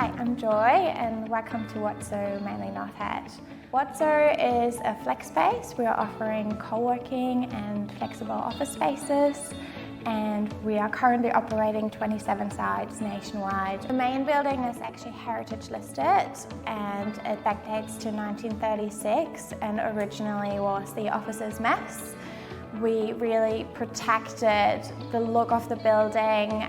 Hi, I'm Joy and welcome to Wotso Manly North Hat. Wotso is a flex space. We are offering co-working and flexible office spaces, and we are currently operating 27 sites nationwide. The main building is actually heritage listed and it backdates to 1936 and originally was the officers' mess. We really protected the look of the building.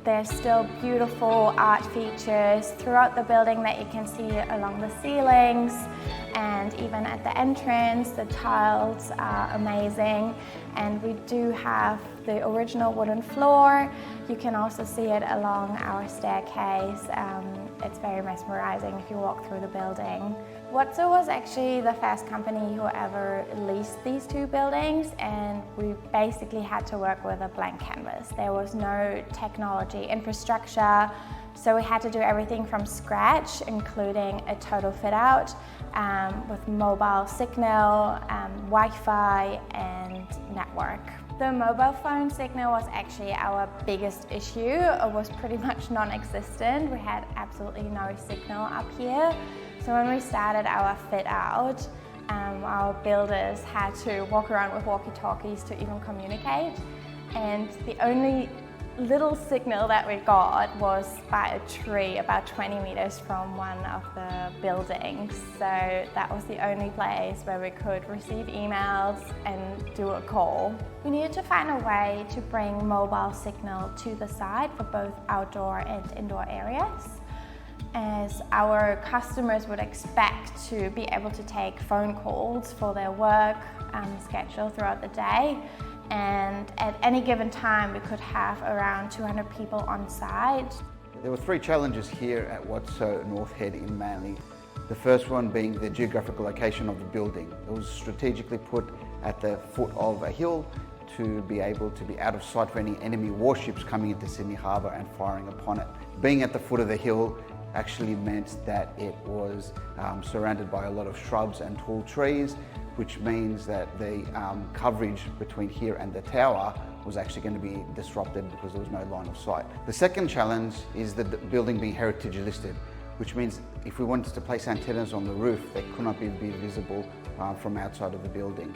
There's still beautiful art features throughout the building that you can see along the ceilings, and even at the entrance, the tiles are amazing. And we do have the original wooden floor. You can also see it along our staircase. It's very mesmerizing if you walk through the building. Wotso was actually the first company who ever leased these two buildings, and we basically had to work with a blank canvas. There was no technology infrastructure, so we had to do everything from scratch, including a total fit out with mobile signal, Wi-Fi and network. The mobile phone signal was actually our biggest issue. It was pretty much non-existent. We had absolutely no signal up here. So when we started our fit out, our builders had to walk around with walkie-talkies to even communicate. And the only little signal that we got was by a tree about 20 meters from one of the buildings. So that was the only place where we could receive emails and do a call. We needed to find a way to bring mobile signal to the site for both outdoor and indoor areas, as our customers would expect to be able to take phone calls for their work schedule throughout the day. And at any given time, we could have around 200 people on site. There were three challenges here at Wotso North Head in Manly. The first one being the geographical location of the building. It was strategically put at the foot of a hill to be able to be out of sight for any enemy warships coming into Sydney Harbour and firing upon it. Being at the foot of the hill actually meant that it was surrounded by a lot of shrubs and tall trees, which means that the coverage between here and the tower was actually going to be disrupted because there was no line of sight. The second challenge is the building being heritage listed, which means if we wanted to place antennas on the roof, they could not be visible from outside of the building.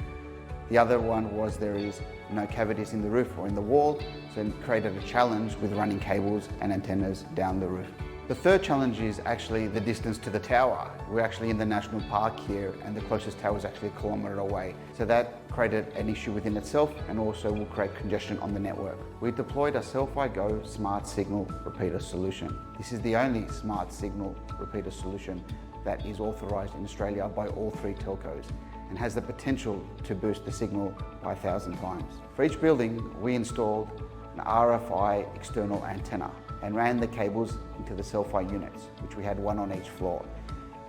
The other one was there is no cavities in the roof or in the wall, so it created a challenge with running cables and antennas down the roof. The third challenge is actually the distance to the tower. We're actually in the national park here and the closest tower is actually a kilometre away. So that created an issue within itself and also will create congestion on the network. We deployed a Self-I Go smart signal repeater solution. This is the only smart signal repeater solution that is authorised in Australia by all three telcos and has the potential to boost the signal by 1,000 times. For each building, we installed an RFI external antenna and ran the cables into the Self-I units, which we had one on each floor.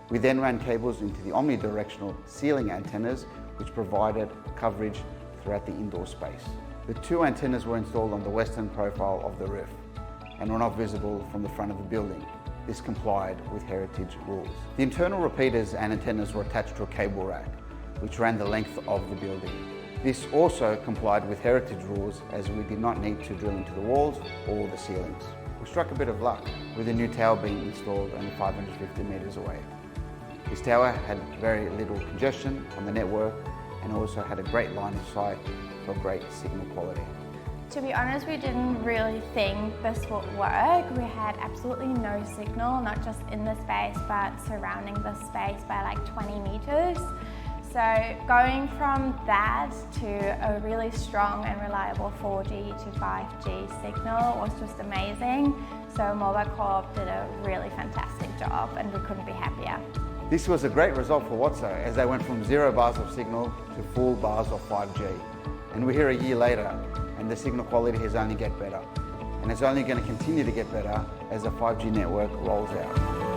We then ran cables into the omnidirectional ceiling antennas, which provided coverage throughout the indoor space. The two antennas were installed on the western profile of the roof and were not visible from the front of the building. This complied with heritage rules. The internal repeaters and antennas were attached to a cable rack, which ran the length of the building. This also complied with heritage rules, as we did not need to drill into the walls or the ceilings. We struck a bit of luck with the new tower being installed only 550 metres away. This tower had very little congestion on the network and also had a great line of sight for great signal quality. To be honest, we didn't really think this would work. We had absolutely no signal, not just in the space, but surrounding the space by like 20 metres. So going from that to a really strong and reliable 4G to 5G signal was just amazing. So MobileCorp did a really fantastic job and we couldn't be happier. This was a great result for Wotso, as they went from 0 bars of signal to full bars of 5G. And we're here a year later and the signal quality has only get better. And it's only going to continue to get better as the 5G network rolls out.